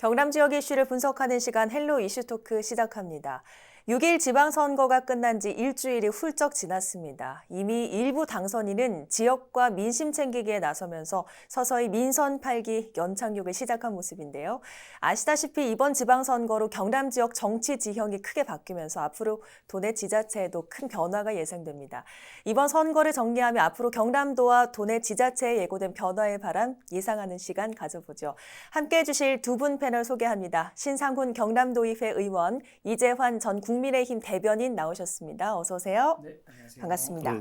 경남 지역 이슈를 분석하는 시간 헬로 이슈토크 시작합니다. 6일 지방선거가 끝난 지 일주일이 훌쩍 지났습니다. 이미 일부 당선인은 지역과 민심 챙기기에 나서면서 서서히 민선 8기 연착륙을 시작한 모습인데요. 아시다시피 이번 지방선거로 경남 지역 정치 지형이 크게 바뀌면서 앞으로 도내 지자체에도 큰 변화가 예상됩니다. 이번 선거를 정리하며 앞으로 경남도와 도내 지자체에 예고된 변화의 바람 예상하는 시간 가져보죠. 함께해 주실 두 분 패널 소개합니다. 신상훈 경남도의회 의원, 이재환 전 국민의힘 대변인 나오셨습니다. 어서 오세요. 네, 안녕하세요. 반갑습니다.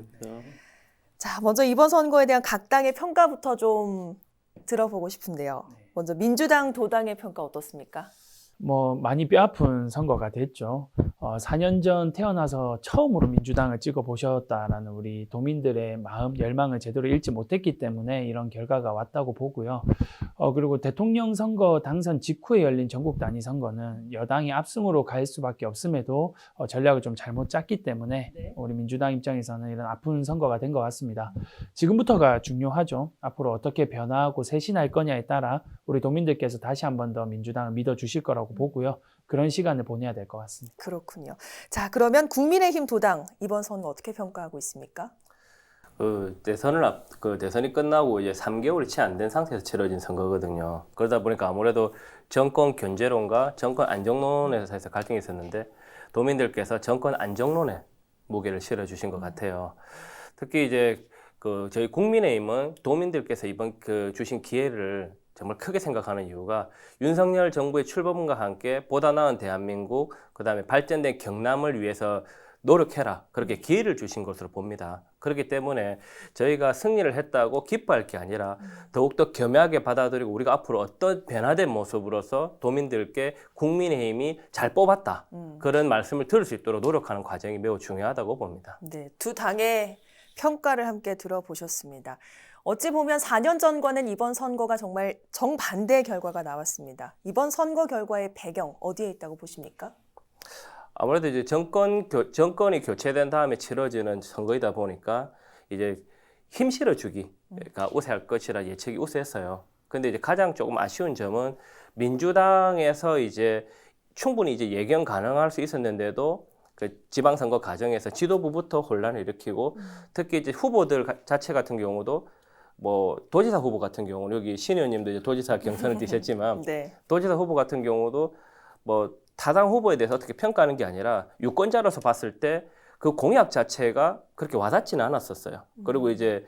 자, 먼저 이번 선거에 대한 각 당의 평가부터 좀 들어보고 싶은데요. 먼저 민주당, 도당의 평가 어떻습니까? 많이 뼈아픈 선거가 됐죠. 4년 전 태어나서 처음으로 민주당을 찍어보셨다라는 우리 도민들의 마음, 열망을 제대로 읽지 못했기 때문에 이런 결과가 왔다고 보고요. 그리고 대통령 선거 당선 직후에 열린 전국 단위 선거는 여당이 압승으로 갈 수밖에 없음에도 전략을 좀 잘못 짰기 때문에 우리 민주당 입장에서는 이런 아픈 선거가 된 것 같습니다. 지금부터가 중요하죠. 앞으로 어떻게 변화하고 쇄신할 거냐에 따라 우리 도민들께서 다시 한 번 더 민주당을 믿어주실 거라고 보고요. 그런 시간을 보내야 될 것 같습니다. 그렇군요. 자, 그러면 국민의힘 도당 이번 선거 어떻게 평가하고 있습니까? 대선이 끝나고 이제 3개월이 채 안 된 상태에서 치러진 선거거든요. 그러다 보니까 아무래도 정권 견제론과 정권 안정론에서 갈등이 있었는데 도민들께서 정권 안정론에 무게를 실어주신 것 같아요. 특히 이제 저희 국민의힘은 도민들께서 이번 주신 기회를 정말 크게 생각하는 이유가 윤석열 정부의 출범과 함께 보다 나은 대한민국, 그다음에 발전된 경남을 위해서 노력해라. 그렇게 기회를 주신 것으로 봅니다. 그렇기 때문에 저희가 승리를 했다고 기뻐할 게 아니라 더욱더 겸허하게 받아들이고 우리가 앞으로 어떤 변화된 모습으로서 도민들께 국민의힘이 잘 뽑았다. 그런 말씀을 들을 수 있도록 노력하는 과정이 매우 중요하다고 봅니다. 네, 두 당의 평가를 함께 들어보셨습니다. 어찌 보면 4년 전과는 이번 선거가 정말 정반대의 결과가 나왔습니다. 이번 선거 결과의 배경 어디에 있다고 보십니까? 아무래도 이제 정권이 교체된 다음에 치러지는 선거이다 보니까 이제 힘 실어주기가 우세할 것이라 예측이 우세했어요. 근데 이제 가장 조금 아쉬운 점은 민주당에서 이제 충분히 이제 예견 가능할 수 있었는데도 지방선거 과정에서 지도부부터 혼란을 일으키고 특히 이제 후보들 자체 같은 경우도 도지사 후보 같은 경우는 여기 신 의원님도 이제 도지사 경선을 뛰셨지만 네. 도지사 후보 같은 경우도 타당 후보에 대해서 어떻게 평가하는 게 아니라 유권자로서 봤을 때 그 공약 자체가 그렇게 와닿지는 않았었어요. 그리고 이제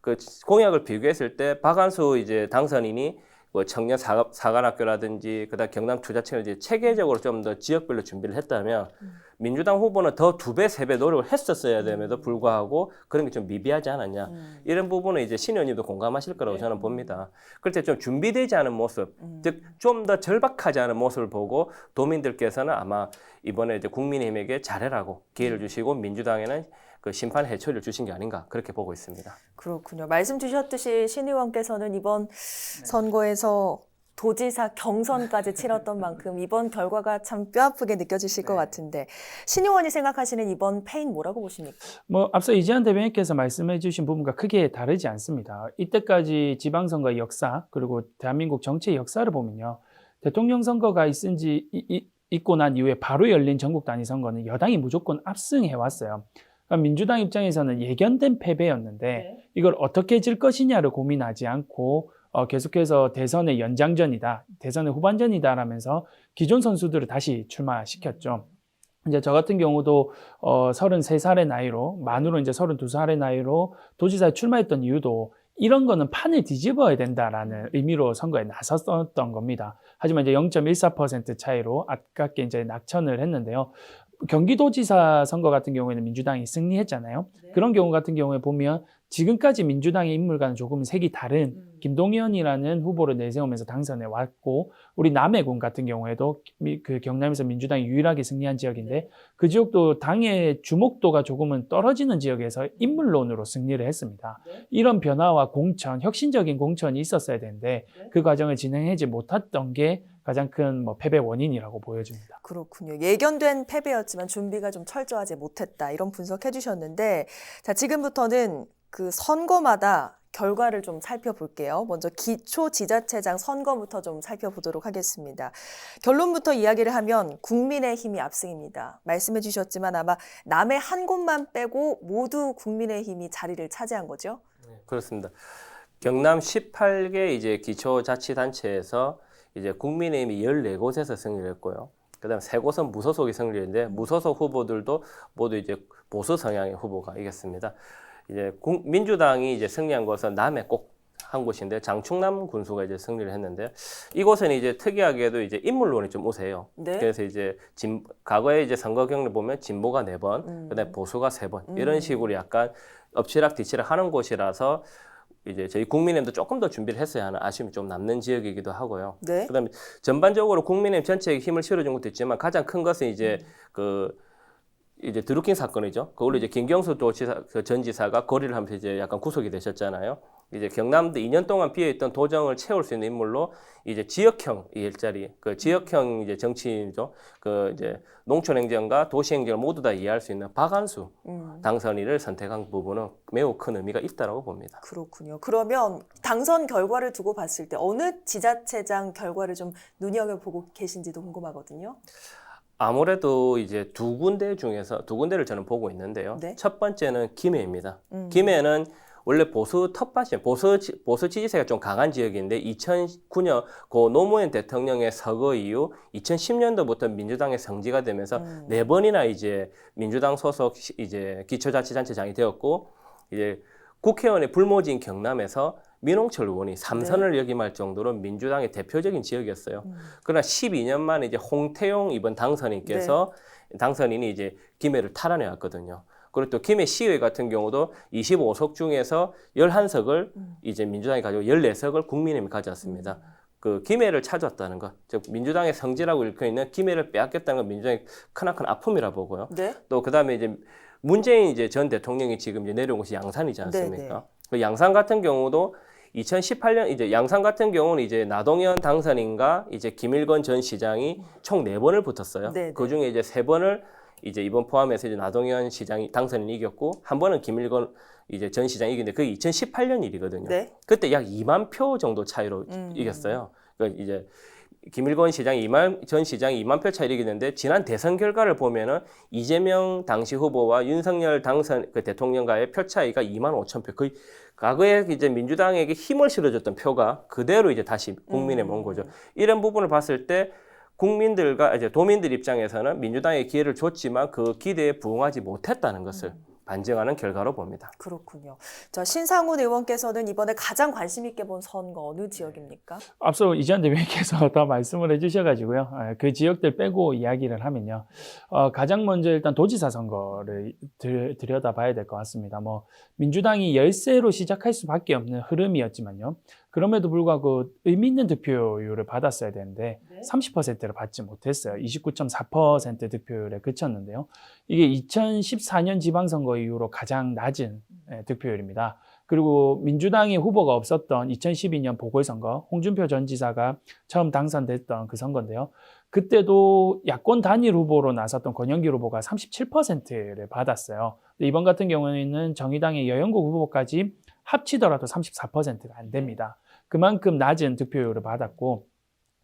그 공약을 비교했을 때 박한수 이제 당선인이 청년 사관학교라든지 그다음 경남 투자청을 이제 체계적으로 좀 더 지역별로 준비를 했다면 민주당 후보는 더 2배, 3배 노력을 했었어야 됨에도 불구하고 그런 게 좀 미비하지 않았냐. 이런 부분은 이제 신 의원님도 공감하실 거라고 저는 봅니다. 그럴 때 좀 준비되지 않은 모습, 즉 좀 더 절박하지 않은 모습을 보고 도민들께서는 아마 이번에 이제 국민의힘에게 잘해라고 기회를 주시고 민주당에는 심판 해초리를 주신 게 아닌가 그렇게 보고 있습니다. 그렇군요. 말씀 주셨듯이 신 의원께서는 이번 선거에서 도지사 경선까지 치렀던 만큼 이번 결과가 참 뼈아프게 느껴지실 것 같은데 신 의원이 생각하시는 이번 패인 뭐라고 보십니까? 앞서 이재환 대변인께서 말씀해 주신 부분과 크게 다르지 않습니다. 이때까지 지방선거의 역사 그리고 대한민국 정치의 역사를 보면요. 대통령 선거가 있고 난 이후에 바로 열린 전국 단위 선거는 여당이 무조건 압승해 왔어요. 그러니까 민주당 입장에서는 예견된 패배였는데 이걸 어떻게 질 것이냐를 고민하지 않고 계속해서 대선의 연장전이다, 대선의 후반전이다라면서 기존 선수들을 다시 출마시켰죠. 이제 저 같은 경우도 33살의 나이로 만으로 이제 32살의 나이로 도지사에 출마했던 이유도 이런 거는 판을 뒤집어야 된다라는 의미로 선거에 나섰던 겁니다. 하지만 이제 0.14% 차이로 아깝게 이제 낙천을 했는데요. 경기도지사 선거 같은 경우에는 민주당이 승리했잖아요. 그런 경우 같은 경우에 보면 지금까지 민주당의 인물과는 조금 색이 다른 김동연이라는 후보를 내세우면서 당선해 왔고 우리 남해군 같은 경우에도 그 경남에서 민주당이 유일하게 승리한 지역인데 그 지역도 당의 주목도가 조금은 떨어지는 지역에서 인물론으로 승리를 했습니다. 이런 변화와 공천, 혁신적인 공천이 있었어야 되는데 그 과정을 진행하지 못했던 게 가장 큰 패배 원인이라고 보여집니다. 그렇군요. 예견된 패배였지만 준비가 좀 철저하지 못했다. 이런 분석해 주셨는데 자, 지금부터는 그 선거마다 결과를 좀 살펴볼게요. 먼저 기초지자체장 선거부터 좀 살펴보도록 하겠습니다. 결론부터 이야기를 하면 국민의힘이 압승입니다. 말씀해 주셨지만 아마 남의 한 곳만 빼고 모두 국민의힘이 자리를 차지한 거죠? 그렇습니다. 경남 18개 이제 기초자치단체에서 이제 국민의힘이 14곳에서 승리를 했고요. 그다음에 3곳은 무소속이 승리했는데 무소속 후보들도 모두 이제 보수 성향의 후보가 이겼습니다. 이제 민주당이 이제 승리한 곳은 남해 꼭 한 곳인데 장충남 군수가 이제 승리를 했는데 이곳은 이제 특이하게도 이제 인물론이 좀 우세해요. 네. 그래서 이제 과거에 이제 선거 경례 보면 진보가 4번, 그다음에 보수가 3번 이런 식으로 약간 엎치락 뒤치락 하는 곳이라서 이제 저희 국민의힘도 조금 더 준비를 했어야 하는 아쉬움이 좀 남는 지역이기도 하고요. 네. 그다음에 전반적으로 국민의힘 전체에 힘을 실어준 것도 있지만 가장 큰 것은 이제 이제 드루킹 사건이죠. 그걸로 이제 김경수 도지사, 전 지사가 거리를 하면서 이제 약간 구속이 되셨잖아요. 이제 경남도 2년 동안 비어있던 도정을 채울 수 있는 인물로 이제 지역형 일자리, 그 지역형 이제 정치인이죠. 그 이제 농촌행정과 도시행정을 모두 다 이해할 수 있는 박한수 당선인을 선택한 부분은 매우 큰 의미가 있다라고 봅니다. 그렇군요. 그러면 당선 결과를 두고 봤을 때 어느 지자체장 결과를 좀 눈여겨보고 계신지도 궁금하거든요. 아무래도 이제 두 군데 중에서 두 군데를 저는 보고 있는데요. 네. 첫 번째는 김해입니다. 김해는 원래 보수 텃밭이에요. 보수 지지세가 좀 강한 지역인데 2009년 고 노무현 대통령의 서거 이후 2010년도부터 민주당의 성지가 되면서 4번이나 이제 민주당 소속 이제 기초자치단체장이 되었고 이제 국회의원의 불모지인 경남에서 민홍철 의원이 3선을 역임할 정도로 민주당의 대표적인 지역이었어요. 그러나 12년 만에 이제 홍태용 이번 당선인께서 당선인이 이제 김해를 탈환해왔거든요. 그리고 또 김해 시의회 같은 경우도 25석 중에서 11석을 이제 민주당이 가지고 14석을 국민의힘이 가져왔습니다. 그 김해를 찾았다는 것, 즉 민주당의 성지라고 일컬어 있는 김해를 빼앗겼다는 건 민주당의 크나큰 아픔이라 보고요. 네. 또 그다음에 이제 문재인 이제 전 대통령이 지금 이제 내려온 곳이 양산이지 않습니까? 그 양산 같은 경우도 2018년 이제 양산 같은 경우는 이제 나동현 당선인과 이제 김일건 전 시장이 총 4번을 붙었어요. 네네. 그 중에 이제 3번을 이제 이번 포함해서 이제 나동현 시장이 당선인이 이겼고 한 번은 김일건 이제 전 시장이 이겼는데 그게 2018년 일이거든요. 네. 그때 약 2만 표 정도 차이로 이겼어요. 그러니까 이제 김일건 시장이 전 시장이 2만 표 차이로 이겼는데 지난 대선 결과를 보면은 이재명 당시 후보와 윤석열 그 대통령과의 표 차이가 2만 5천 표. 거의 과거에 이제 민주당에게 힘을 실어줬던 표가 그대로 이제 다시 국민에 온 거죠. 이런 부분을 봤을 때 국민들과 이제 도민들 입장에서는 민주당에 기회를 줬지만 그 기대에 부응하지 못했다는 것을 반증하는 결과로 봅니다. 그렇군요. 자, 신상훈 의원께서는 이번에 가장 관심 있게 본 선거 어느 지역입니까? 앞서 이지한 대변인께서 더 말씀을 해주셔가지고요. 그 지역들 빼고 이야기를 하면요. 가장 먼저 일단 도지사 선거를 들여다봐야 될 것 같습니다. 뭐 민주당이 열세로 시작할 수밖에 없는 흐름이었지만요. 그럼에도 불구하고 의미 있는 득표율을 받았어야 되는데 30%를 받지 못했어요. 29.4% 득표율에 그쳤는데요. 이게 2014년 지방선거 이후로 가장 낮은 득표율입니다. 그리고 민주당의 후보가 없었던 2012년 보궐선거, 홍준표 전 지사가 처음 당선됐던 그 선거인데요. 그때도 야권 단일 후보로 나섰던 권영길 후보가 37%를 받았어요. 이번 같은 경우에는 정의당의 여영국 후보까지 합치더라도 34%가 안 됩니다. 그만큼 낮은 득표율을 받았고,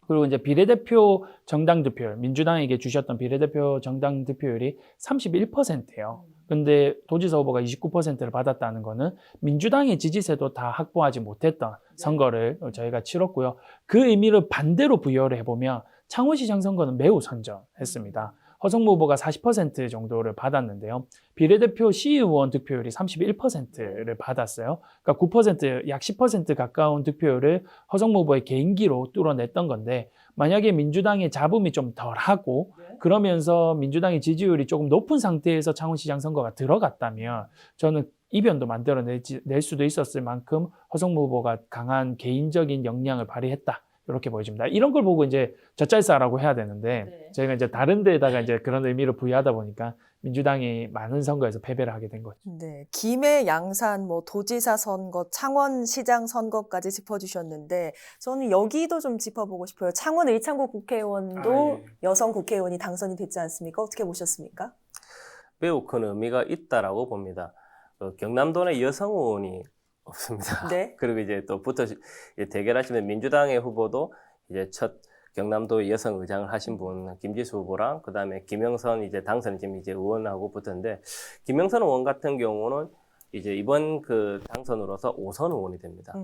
그리고 이제 비례대표 정당 득표율, 민주당에게 주셨던 비례대표 정당 득표율이 31%예요. 근데 도지사 후보가 29%를 받았다는 거는 민주당의 지지세도 다 확보하지 못했던 선거를 저희가 치렀고요. 그 의미를 반대로 부여를 해보면 창원시장 선거는 매우 선전했습니다. 허성무 후보가 40% 정도를 받았는데요. 비례대표 시의원 득표율이 31%를 받았어요. 그러니까 9%, 약 10% 가까운 득표율을 허성무 후보의 개인기로 뚫어냈던 건데, 만약에 민주당의 잡음이 좀 덜하고 그러면서 민주당의 지지율이 조금 높은 상태에서 창원시장 선거가 들어갔다면 저는 이변도 만들어낼 수도 있었을 만큼 허성무 후보가 강한 개인적인 역량을 발휘했다. 이렇게 보여집니다. 이런 걸 보고 이제 젖잘싸라고 해야 되는데 저희가 이제 다른 데에다가 이제 그런 의미를 부여하다 보니까 민주당이 많은 선거에서 패배를 하게 된 거죠. 네, 김해, 양산, 뭐 도지사 선거, 창원시장 선거까지 짚어주셨는데 저는 여기도 좀 짚어보고 싶어요. 창원 의창구 국회의원도 여성 국회의원이 당선이 됐지 않습니까? 어떻게 보셨습니까? 매우 큰 의미가 있다라고 봅니다. 경남도 내 여성 의원이 없습니다. 네. 그리고 이제 또 대결하시는 민주당의 후보도 이제 첫 경남도 여성 의장을 하신 분 김지수 후보랑 그다음에 김영선 이제 당선 지금 이제 의원하고 붙었는데 김영선 의원 같은 경우는 이제 이번 그 당선으로서 5선 의원이 됩니다.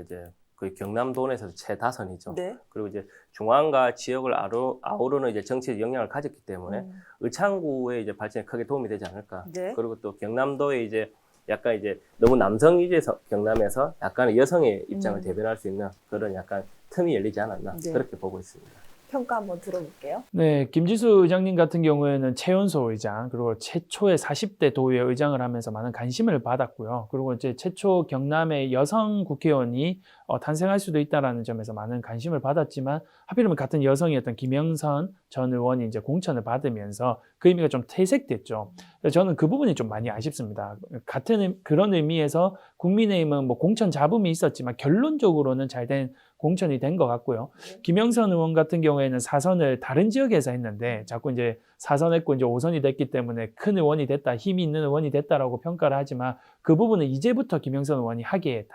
이제 그 경남도에서 최다선이죠. 네. 그리고 이제 중앙과 지역을 아우르는 이제 정치적 영향을 가졌기 때문에 의창구의 이제 발전에 크게 도움이 되지 않을까. 네. 그리고 또 경남도에 이제 약간 이제 너무 남성 위주에서 경남에서 약간의 여성의 입장을 대변할 수 있는 그런 약간 틈이 열리지 않았나 네. 그렇게 보고 있습니다. 평가 한번 들어볼게요. 네, 김지수 의장님 같은 경우에는 최연소 의장, 그리고 최초의 40대 도의회 의장을 하면서 많은 관심을 받았고요. 그리고 이제 최초 경남의 여성 국회의원이 탄생할 수도 있다라는 점에서 많은 관심을 받았지만 하필이면 같은 여성이었던 김영선 전 의원이 이제 공천을 받으면서 그 의미가 좀 퇴색됐죠. 저는 그 부분이 좀 많이 아쉽습니다. 같은 그런 의미에서 국민의힘은 뭐 공천 잡음이 있었지만 결론적으로는 잘된 공천이 된 것 같고요. 김영선 의원 같은 경우에는 4선을 다른 지역에서 했는데 자꾸 이제 4선 했고 이제 5선이 됐기 때문에 큰 의원이 됐다, 힘이 있는 의원이 됐다라고 평가를 하지만 그 부분은 이제부터 김영선 의원이 하기에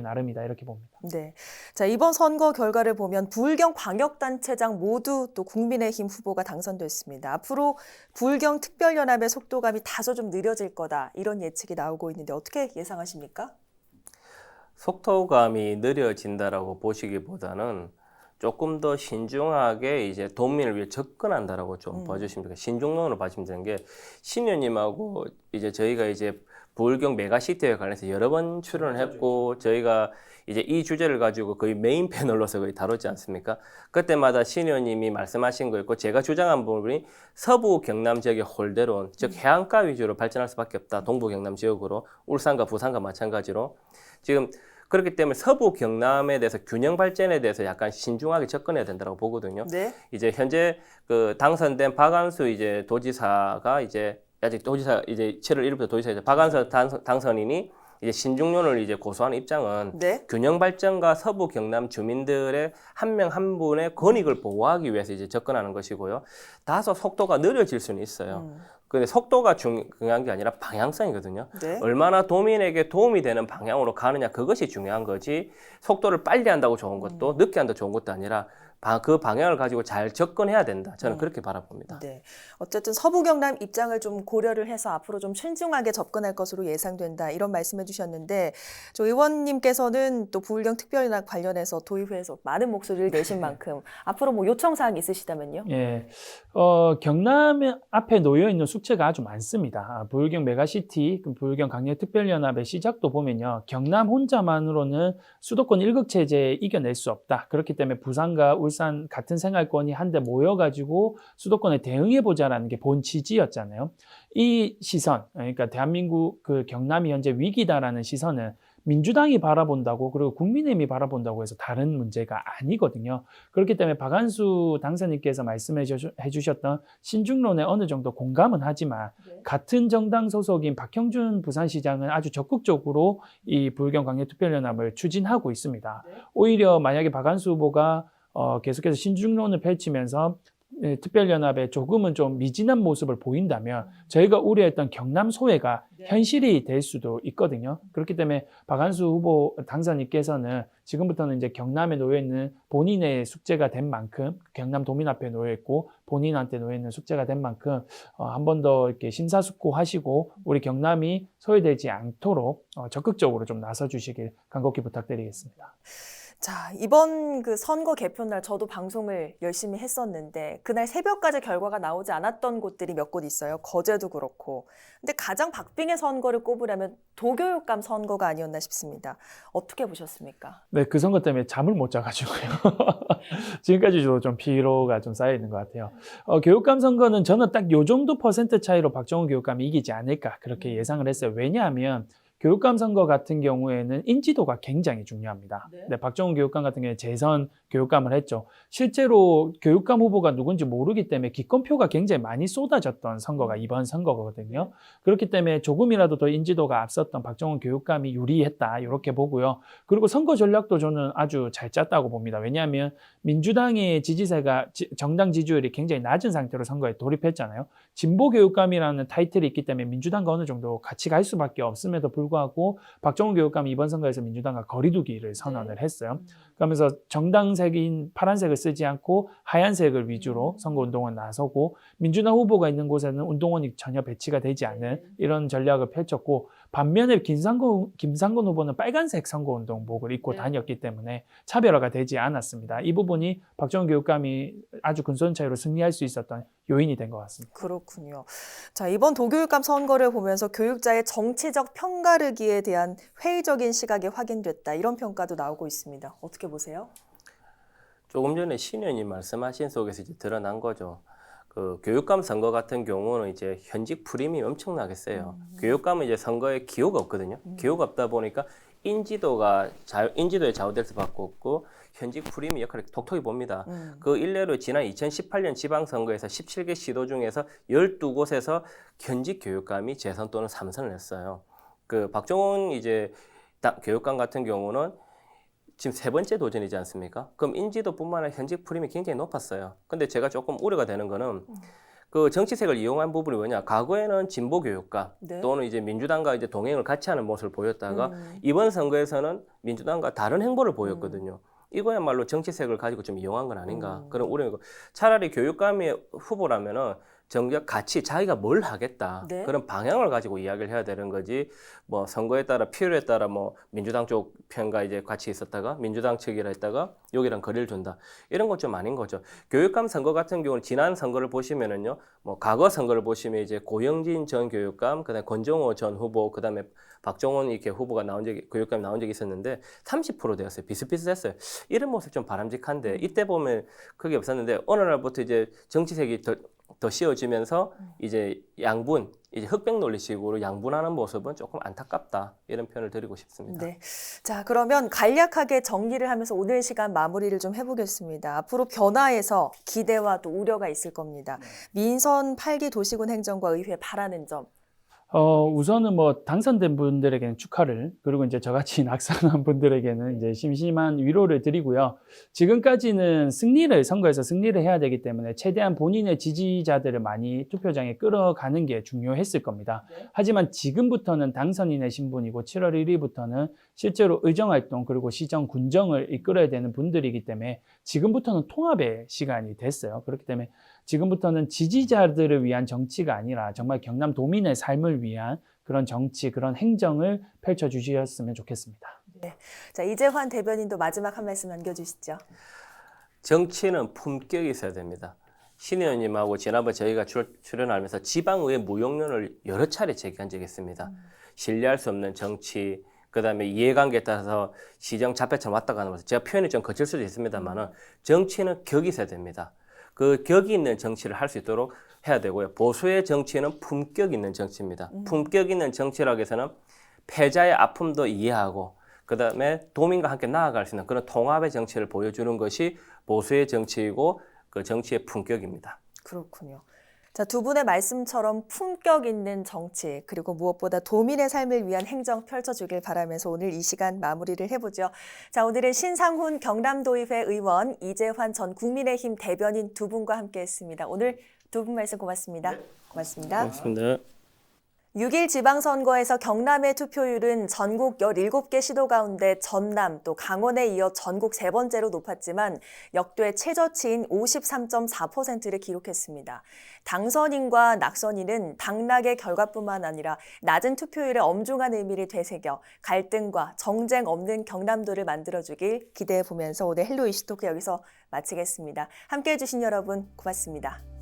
나름이다 이렇게 봅니다. 네. 자, 이번 선거 결과를 보면 부울경 광역단체장 모두 또 국민의힘 후보가 당선됐습니다. 앞으로 부울경 특별연합의 속도감이 다소 좀 느려질 거다 이런 예측이 나오고 있는데 어떻게 예상하십니까? 속도감이 느려진다라고 보시기보다는 조금 더 신중하게 이제 도민을 위해 접근한다라고 좀 봐주시면 됩니다. 신중론으로 봐주시면 되는 게 신 의원님하고 이제 저희가 이제 부울경 메가시티에 관해서 여러 번 출연을 했고 저희가 이제 이 주제를 가지고 거의 메인 패널로서 거의 다뤘지 않습니까? 그때마다 신 의원님이 말씀하신 거 있고 제가 주장한 부분이 서부 경남 지역의 홀대론, 즉 해안가 위주로 발전할 수밖에 없다. 동부 경남 지역으로 울산과 부산과 마찬가지로 지금 그렇기 때문에 서부 경남에 대해서 균형 발전에 대해서 약간 신중하게 접근해야 된다고 보거든요. 네. 이제 현재 그 당선된 박안수 이제 도지사가 이제 아직 도지사 이제 7월 1일부터 도지사 이제 박안수 당선인이 이제 신중론을 이제 고수하는 입장은 네. 균형 발전과 서부 경남 주민들의 한 명 한 분의 권익을 보호하기 위해서 이제 접근하는 것이고요. 다소 속도가 느려질 수는 있어요. 근데 속도가 중요한 게 아니라 방향성이거든요. 네. 얼마나 도민에게 도움이 되는 방향으로 가느냐 그것이 중요한 거지 속도를 빨리 한다고 좋은 것도 늦게 한다고 좋은 것도 아니라 그 방향을 가지고 잘 접근해야 된다. 저는 그렇게 바라봅니다. 네. 어쨌든 서부 경남 입장을 좀 고려를 해서 앞으로 좀 신중하게 접근할 것으로 예상된다. 이런 말씀해 주셨는데 저 의원님께서는 또 부울경 특별연합 관련해서 도의회에서 많은 목소리를 내신 만큼 앞으로 뭐 요청사항 있으시다면요? 예, 경남 앞에 놓여 있는 숙제가 아주 많습니다. 부울경 메가시티, 부울경 강력특별연합의 시작도 보면요. 경남 혼자만으로는 수도권 일극 체제에 이겨낼 수 없다. 그렇기 때문에 부산과 울산 같은 생활권이 한데 모여가지고 수도권에 대응해보자라는 게 본 취지였잖아요. 이 시선, 그러니까 대한민국 그 경남이 현재 위기다라는 시선은 민주당이 바라본다고 그리고 국민의힘이 바라본다고 해서 다른 문제가 아니거든요. 그렇기 때문에 박안수 당선인께서 말씀해 주셨던 신중론에 어느 정도 공감은 하지만 같은 정당 소속인 박형준 부산시장은 아주 적극적으로 이 부울경 광역특별연합을 추진하고 있습니다. 오히려 만약에 박안수 후보가 계속해서 신중론을 펼치면서 특별연합에 조금은 좀 미진한 모습을 보인다면 저희가 우려했던 경남 소외가 현실이 될 수도 있거든요. 그렇기 때문에 박안수 후보 당선인께서는 지금부터는 이제 경남에 놓여 있는 본인의 숙제가 된 만큼 경남 도민 앞에 놓여 있고 본인한테 놓여 있는 숙제가 된 만큼 한 번 더 이렇게 심사숙고하시고 우리 경남이 소외되지 않도록 적극적으로 좀 나서 주시길 간곡히 부탁드리겠습니다. 자, 이번 그 선거 개표날 저도 방송을 열심히 했었는데 그날 새벽까지 결과가 나오지 않았던 곳들이 몇 곳 있어요. 거제도 그렇고. 근데 가장 박빙의 선거를 꼽으려면 도교육감 선거가 아니었나 싶습니다. 어떻게 보셨습니까? 네, 그 선거 때문에 잠을 못 자가지고요. 지금까지도 좀 피로가 좀 쌓여 있는 것 같아요. 교육감 선거는 저는 딱 요 정도 퍼센트 차이로 박정훈 교육감이 이기지 않을까 그렇게 예상을 했어요. 왜냐하면 교육감 선거 같은 경우에는 인지도가 굉장히 중요합니다. 네. 네, 박정훈 교육감 같은 경우에 재선 교육감을 했죠. 실제로 교육감 후보가 누군지 모르기 때문에 기권표가 굉장히 많이 쏟아졌던 선거가 이번 선거거든요. 그렇기 때문에 조금이라도 더 인지도가 앞섰던 박정훈 교육감이 유리했다 이렇게 보고요. 그리고 선거 전략도 저는 아주 잘 짰다고 봅니다. 왜냐하면 민주당의 지지세가 정당 지지율이 굉장히 낮은 상태로 선거에 돌입했잖아요. 진보 교육감이라는 타이틀이 있기 때문에 민주당과 어느 정도 같이 갈 수밖에 없음에도 불구하고 박정훈 교육감이 이번 선거에서 민주당과 거리두기를 선언을 했어요. 그러면서 정당색인 파란색을 쓰지 않고 하얀색을 위주로 선거운동을 나서고 민주당 후보가 있는 곳에는 운동원이 전혀 배치가 되지 않은 이런 전략을 펼쳤고 반면에 김상곤 후보는 빨간색 선거운동복을 입고 다녔기 때문에 차별화가 되지 않았습니다. 이 부분이 박정훈 교육감이 아주 근소한 차이로 승리할 수 있었던 요인이 된 것 같습니다. 그렇군요. 자, 이번 도교육감 선거를 보면서 교육자의 정치적 편가르기에 대한 회의적인 시각이 확인됐다. 이런 평가도 나오고 있습니다. 어떻게 보세요? 조금 전에 신 의원님 말씀하신 속에서 이제 드러난 거죠. 그 교육감 선거 같은 경우는 이제 현직 프리미엄이 엄청나게 세요. 교육감은 이제 선거에 기호가 없거든요. 기호가 없다 보니까 인지도에 좌우될 수밖에 없고 현직 프리미 역할을 톡톡히 봅니다. 그 일례로 지난 2018년 지방선거에서 17개 시도 중에서 12곳에서 현직 교육감이 재선 또는 삼선을 했어요. 그 박정훈 이제 교육감 같은 경우는 지금 세 번째 도전이지 않습니까? 그럼 인지도뿐만 아니라 현직 프림이 굉장히 높았어요. 근데 제가 조금 우려가 되는 거는 그 정치색을 이용한 부분이 뭐냐? 과거에는 진보 교육감 네. 또는 이제 민주당과 이제 동행을 같이 하는 모습을 보였다가 이번 선거에서는 민주당과 다른 행보를 보였거든요. 이거야말로 정치색을 가지고 좀 이용한 건 아닌가 그런 우려가. 차라리 교육감이 후보라면은 정작 같이 자기가 뭘 하겠다 네. 그런 방향을 가지고 이야기를 해야 되는 거지. 뭐 선거에 따라 필요에 따라 뭐 민주당 쪽 편과 이제 같이 있었다가 민주당 측이라 했다가 여기랑 거리를 둔다 이런 건 좀 아닌 거죠. 교육감 선거 같은 경우는 지난 선거를 보시면은요, 뭐 과거 선거를 보시면 이제 고영진 전 교육감, 그다음에 권정호 전 후보, 그다음에 박정훈 이렇게 후보가 교육감이 나온 적이 있었는데 30% 되었어요. 비슷비슷했어요. 이런 모습 좀 바람직한데 이때 보면 그게 없었는데 어느 날부터 이제 정치색이 더 씌워지면서 이제 양분, 이제 흑백 논리식으로 양분하는 모습은 조금 안타깝다 이런 표현을 드리고 싶습니다. 네. 자, 그러면 간략하게 정리를 하면서 오늘 시간 마무리를 좀 해보겠습니다. 앞으로 변화에서 기대와 또 우려가 있을 겁니다. 민선 8기 도시군 행정과 의회 바라는 점. 우선은 뭐 당선된 분들에게는 축하를, 그리고 이제 저같이 낙선한 분들에게는 이제 심심한 위로를 드리고요. 지금까지는 선거에서 승리를 해야 되기 때문에 최대한 본인의 지지자들을 많이 투표장에 끌어가는 게 중요했을 겁니다. 하지만 지금부터는 당선인의 신분이고 7월 1일부터는 실제로 의정활동 그리고 시정, 군정을 이끌어야 되는 분들이기 때문에 지금부터는 통합의 시간이 됐어요. 그렇기 때문에 지금부터는 지지자들을 위한 정치가 아니라 정말 경남 도민의 삶을 위한 그런 정치, 그런 행정을 펼쳐주셨으면 좋겠습니다. 네. 자, 이재환 대변인도 마지막 한 말씀 남겨주시죠. 정치는 품격이 있어야 됩니다. 신 의원님하고 지난번 저희가 출연하면서 지방의회 무용론을 여러 차례 제기한 적이 있습니다. 신뢰할 수 없는 정치, 그다음에 이해관계에 따라서 시정 자폐처럼 왔다 가는 것을 제가 표현이 좀 거칠 수도 있습니다만은 정치는 격이 있어야 됩니다. 그 격이 있는 정치를 할 수 있도록 해야 되고요. 보수의 정치는 품격 있는 정치입니다. 품격 있는 정치라고 해서는 패자의 아픔도 이해하고 그다음에 도민과 함께 나아갈 수 있는 그런 통합의 정치를 보여주는 것이 보수의 정치이고 그 정치의 품격입니다. 그렇군요. 자, 두 분의 말씀처럼 품격 있는 정치, 그리고 무엇보다 도민의 삶을 위한 행정 펼쳐주길 바라면서 오늘 이 시간 마무리를 해보죠. 자, 오늘은 신상훈 경남도의회 의원, 이재환 전 국민의힘 대변인 두 분과 함께했습니다. 오늘 두 분 말씀 고맙습니다. 고맙습니다. 고맙습니다. 6일 지방선거에서 경남의 투표율은 전국 17개 시도 가운데 전남 또 강원에 이어 전국 세 번째로 높았지만 역대 최저치인 53.4%를 기록했습니다. 당선인과 낙선인은 당락의 결과뿐만 아니라 낮은 투표율의 엄중한 의미를 되새겨 갈등과 정쟁 없는 경남도를 만들어주길 기대해보면서 오늘 헬로 이슈토크 여기서 마치겠습니다. 함께해 주신 여러분 고맙습니다.